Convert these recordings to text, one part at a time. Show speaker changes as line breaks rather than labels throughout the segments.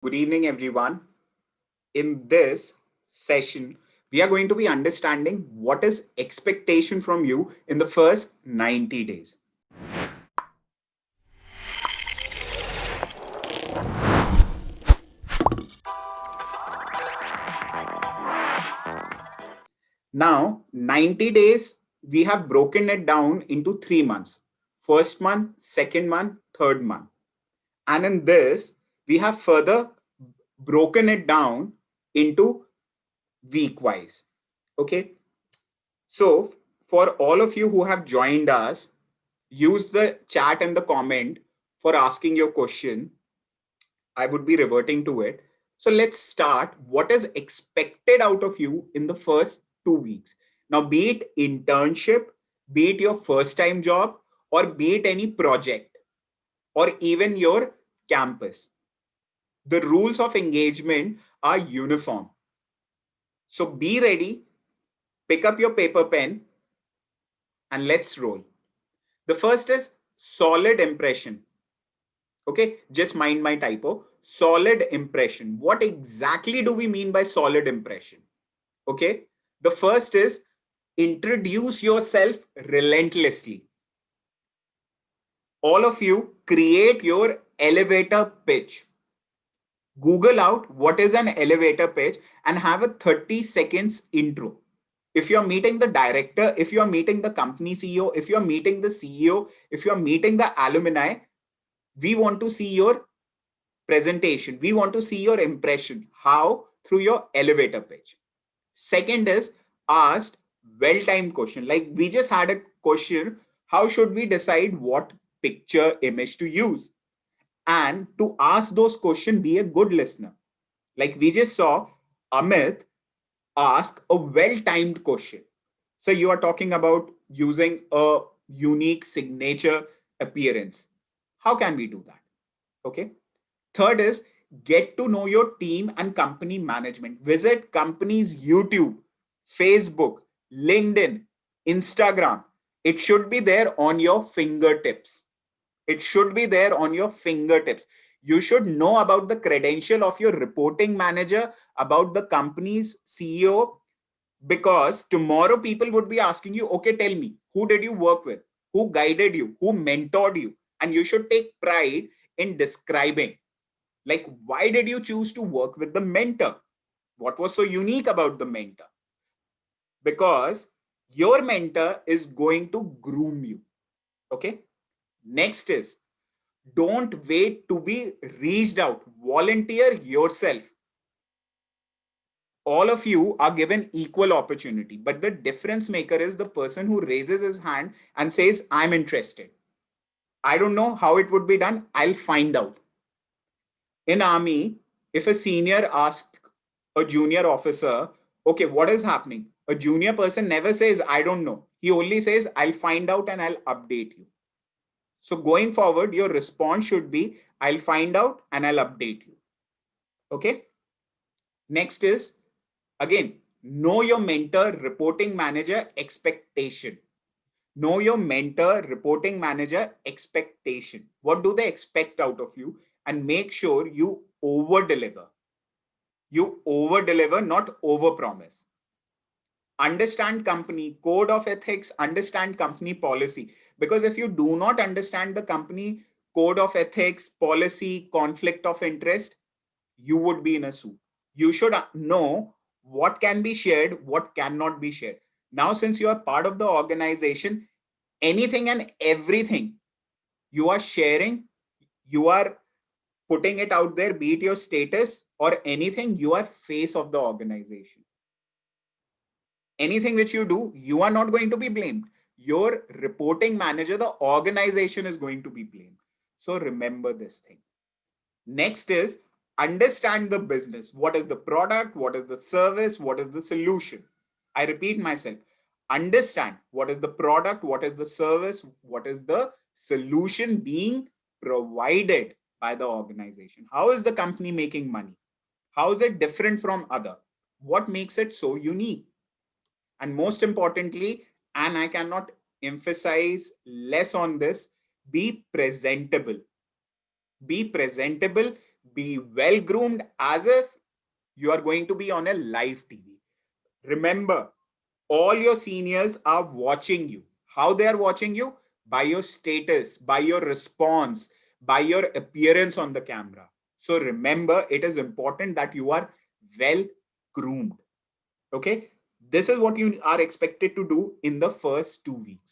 Good evening, everyone. In this session, we are going to be understanding what is expectation from you in the first 90 days. Now, 90 days, we have broken it down into 3 months. First month, second month, third month. And in this, we have further broken it down into week wise. Okay. So, for all of you who have joined us, use the chat and the comment for asking your question. I would be reverting to it. So let's start. What is expected out of you in the first 2 weeks? Now, be it internship, be it your first time job, or be it any project, or even your campus. The rules of engagement are uniform. So be ready, pick up your paper pen, and let's roll. The first is solid impression. Okay, just mind my typo. Solid impression. What exactly do we mean by solid impression? Okay, the first is introduce yourself relentlessly. All of you create your elevator pitch. Google out what is an elevator pitch and have a 30 seconds intro. If you're meeting the director, if you're meeting the company CEO, if you're meeting the CEO, if you're meeting the alumni, we want to see your presentation. We want to see your impression. How? Through your elevator pitch. Second is asked well-timed question. Like we just had a question, how should we decide what picture image to use? And to ask those questions, be a good listener. Like we just saw Amit ask a well-timed question. So you are talking about using a unique signature appearance. How can we do that? Okay. Third is get to know your team and company management. Visit companies' YouTube, Facebook, LinkedIn, Instagram. It should be there on your fingertips. It should be there on your fingertips. You should know about the credential of your reporting manager, about the company's CEO, because tomorrow people would be asking you, okay, tell me, who did you work with? Who guided you? Who mentored you? And you should take pride in describing, like, why did you choose to work with the mentor? What was so unique about the mentor? Because your mentor is going to groom you. Okay. Next is don't wait to be reached out. Volunteer yourself. All of you are given equal opportunity, but the difference maker is the person who raises his hand and says, I'm interested. I don't know how it would be done. I'll find out. In army, if a senior asks a junior officer, okay, what is happening? A junior person never says, I don't know. He only says, I'll find out and I'll update you. So going forward, your response should be, I'll find out and I'll update you. Okay. Next is, again, know your mentor, reporting manager expectation. Know your mentor, reporting manager expectation. What do they expect out of you? And make sure you over deliver. You over deliver, not over promise. Understand company code of ethics, understand company policy. Because if you do not understand the company code of ethics, policy, conflict of interest, you would be in a soup. You should know what can be shared, what cannot be shared. Now, since you are part of the organization, anything and everything you are sharing, you are putting it out there, be it your status or anything, you are face of the organization. Anything which you do, you are not going to be blamed. Your reporting manager, the organization is going to be blamed. So remember this thing. Next is understand the business. What is the product? What is the service? What is the solution? I repeat myself. Understand what is the product, what is the service, what is the solution being provided by the organization. How is the company making money? How is it different from other? What makes it so unique? And most importantly, and I cannot emphasize less on this, be presentable. Be presentable, Be well groomed as if you are going to be on a live TV. Remember, all your seniors are watching you. How they are watching you? By your status, by your response, by your appearance on the camera. So remember, it is important that you are well groomed. Okay. This is what you are expected to do in the first 2 weeks.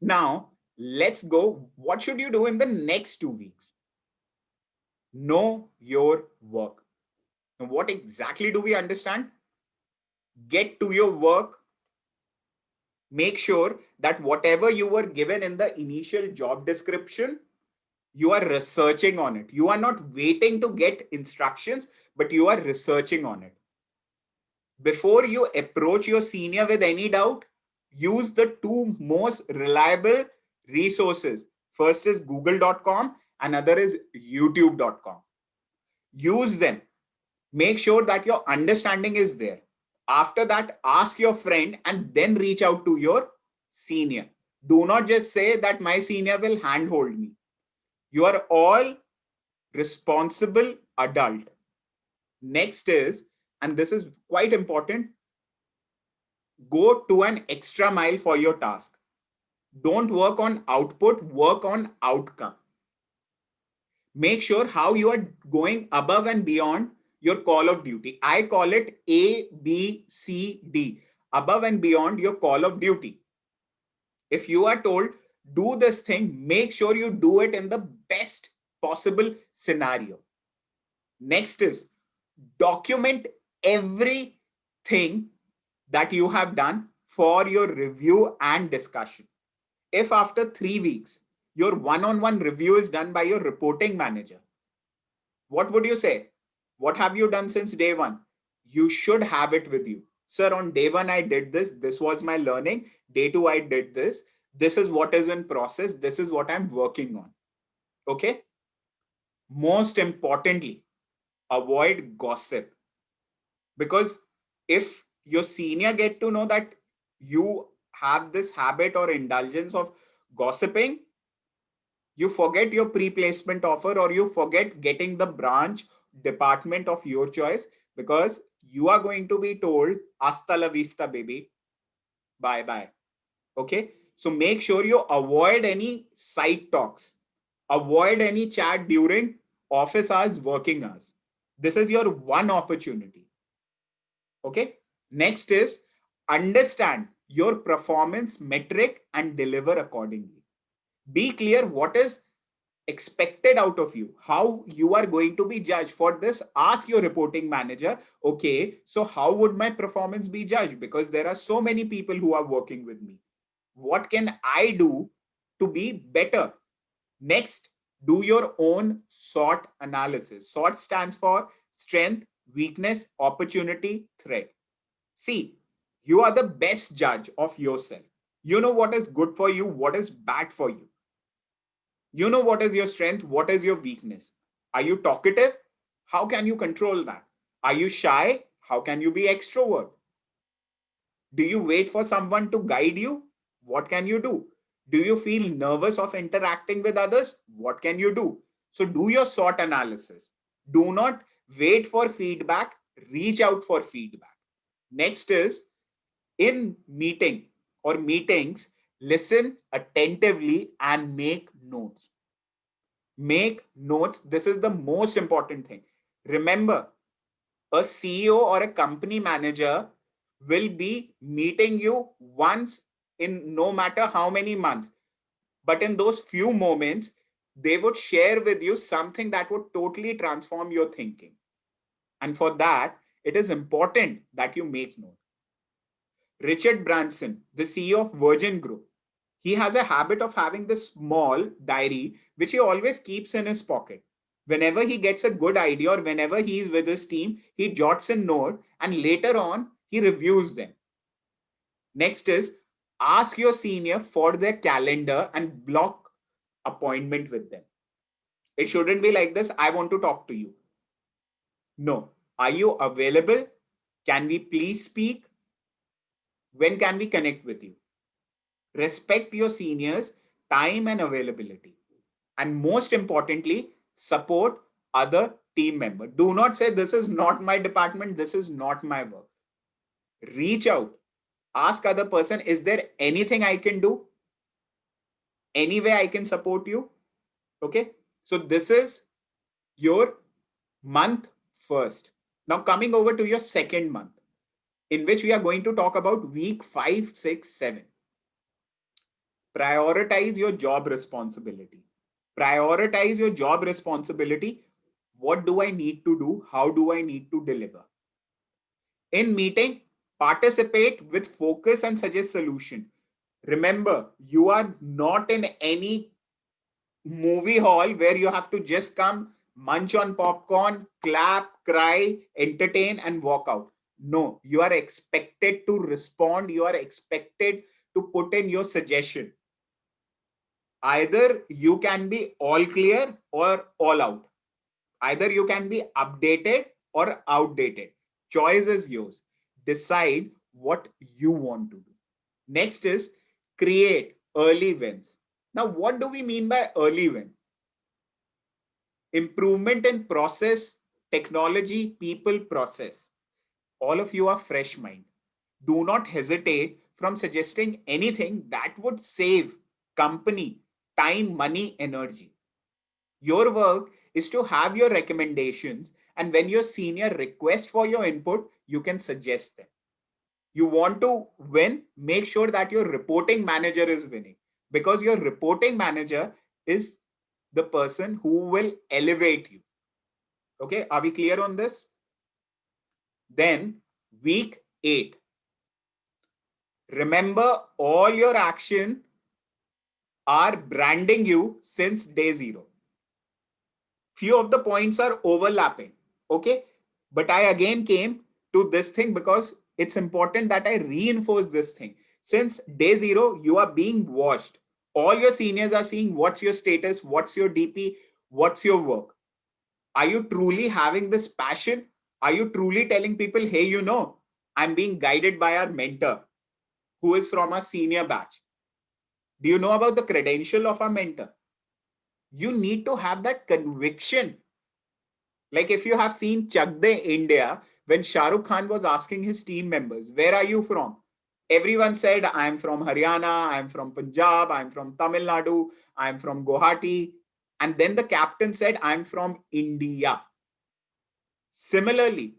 Now, let's go. What should you do in the next 2 weeks? Know your work. Now, what exactly do we understand? Get to your work. Make sure that whatever you were given in the initial job description, you are researching on it. You are not waiting to get instructions, but you are researching on it. Before you approach your senior with any doubt, use the two most reliable resources. First is google.com, another is youtube.com. Use them. Make sure that your understanding is there. After that, ask your friend and then reach out to your senior. Do not just say that my senior will handhold me. You are all responsible adult. Next is, and this is quite important, go to an extra mile for your task. Don't work on output, work on outcome. Make sure how you are going above and beyond your call of duty. I call it A, B, C, D. Above and beyond your call of duty. If you are told, do this thing, make sure you do it in the best possible scenario. Next is document everything that you have done for your review and discussion. If after 3 weeks, your one-on-one review is done by your reporting manager, what would you say? What have you done since day one? You should have it with you. Sir, on day one, I did this. This was my learning. Day two, I did this. This is what is in process. This is what I'm working on. Okay. Most importantly, avoid gossip. Because if your senior get to know that you have this habit or indulgence of gossiping, you forget your pre-placement offer or you forget getting the branch department of your choice, because you are going to be told hasta la vista baby, bye bye. Okay, so make sure you avoid any side talks, avoid any chat during office hours, working hours. This is your one opportunity. Okay, next is understand your performance metric and deliver accordingly. Be clear what is expected out of you, how you are going to be judged. For this, ask your reporting manager, okay, so how would my performance be judged? Because there are so many people who are working with me. What can I do to be better? Next, do your own SWOT analysis. SWOT stands for strength, weakness, opportunity, threat. See, you are the best judge of yourself. You know what is good for you, what is bad for you. You know what is your strength, what is your weakness. Are you talkative? How can you control that? Are you shy? How can you be extrovert? Do you wait for someone to guide you? What can you do? Do you feel nervous of interacting with others? What can you do? So do your SWOT analysis. Do not wait for feedback, reach out for feedback. Next is, in meeting or meetings, listen attentively and make notes. Make notes. This is the most important thing. Remember, a CEO or a company manager will be meeting you once in no matter how many months. But in those few moments, they would share with you something that would totally transform your thinking. And for that, it is important that you make note. Richard Branson, the CEO of Virgin Group, he has a habit of having this small diary which he always keeps in his pocket. Whenever he gets a good idea or whenever he is with his team, he jots a note and later on he reviews them. Next is, ask your senior for their calendar and block appointment with them. It shouldn't be like this, I want to talk to you. No. Are you available? Can we please speak? When can we connect with you? Respect your seniors' time and availability. And most importantly, support other team member. Do not say, this is not my department, this is not my work. Reach out, ask other person, is there anything I can do? Any way I can support you? Okay. So this is your month first. Now coming over to your second month, in which we are going to talk about week 5, 6, 7. Prioritize your job responsibility. Prioritize your job responsibility. What do I need to do? How do I need to deliver? In meeting, participate with focus and suggest solution. Remember, you are not in any movie hall where you have to just come, munch on popcorn, clap, cry, entertain, and walk out. No, you are expected to respond. You are expected to put in your suggestion. Either you can be all clear or all out. Either you can be updated or outdated. Choice is yours. Decide what you want to do. Next is create early wins. Now, what do we mean by early win? Improvement in process, technology, people, process. All of you are fresh mind. Do not hesitate from suggesting anything that would save company time, money, energy. Your work is to have your recommendations, and when your senior requests for your input, you can suggest them. You want to win, make sure that your reporting manager is winning, because your reporting manager is the person who will elevate you. Okay, are we clear on this? Then week 8. Remember, all your action are branding you since day 0. Few of the points are overlapping. Okay, but I again came to this thing because it's important that I reinforce this thing. Since day 0, you are being watched. All your seniors are seeing what's your status, what's your DP, what's your work. Are you truly having this passion? Are you truly telling people, hey, I'm being guided by our mentor who is from a senior batch? Do you know about the credential of our mentor? You need to have that conviction. Like if you have seen Chak De India, when Shah Rukh Khan was asking his team members, where are you from? Everyone said, I'm from Haryana, I'm from Punjab, I'm from Tamil Nadu, I'm from Guwahati. And then the captain said, I'm from India. Similarly,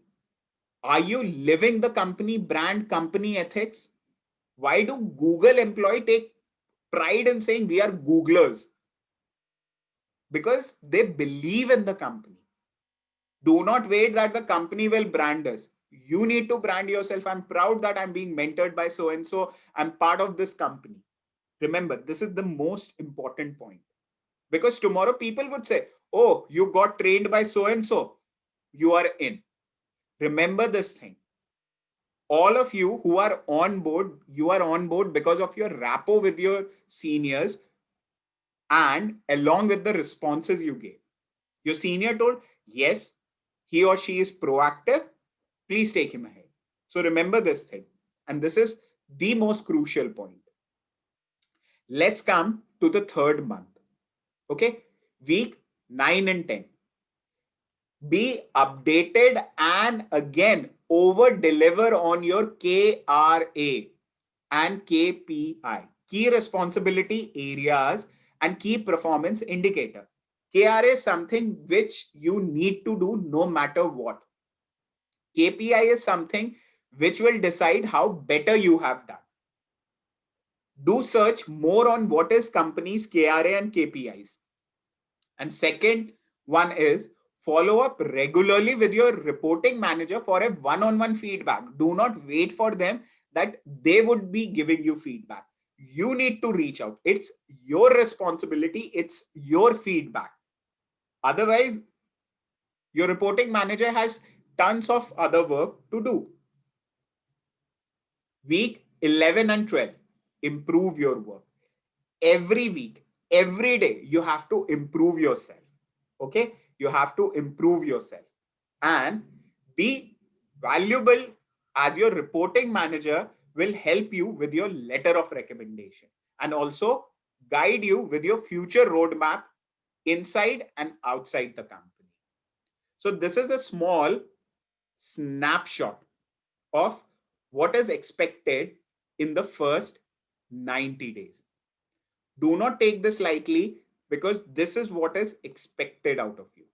are you living the company brand, company ethics? Why do Google employee take pride in saying we are Googlers? Because they believe in the company. Do not wait that the company will brand us. You need to brand yourself. I'm proud that I'm being mentored by so and so. I'm part of this company. Remember, this is the most important point. Because tomorrow people would say, oh, you got trained by so and so. You are in. Remember this thing. All of you who are on board, you are on board because of your rapport with your seniors and along with the responses you gave. Your senior told, yes, he or she is proactive. Please take him ahead. So remember this thing. And this is the most crucial point. Let's come to the third month. Okay. Week 9 and 10. Be updated and again over deliver on your KRA and KPI, key responsibility areas and key performance indicator. KRA is something which you need to do no matter what. KPI is something which will decide how better you have done. Do search more on what is company's KRA and KPIs. And second one is follow up regularly with your reporting manager for a one-on-one feedback. Do not wait for them that they would be giving you feedback. You need to reach out. It's your responsibility. It's your feedback. Otherwise, your reporting manager has tons of other work to do. Week 11 and 12, improve your work. Every week, every day, you have to improve yourself. Okay, you have to improve yourself and be valuable. As your reporting manager will help you with your letter of recommendation and also guide you with your future roadmap inside and outside the company. So this is a small snapshot of what is expected in the first 90 days. Do not take this lightly because this is what is expected out of you.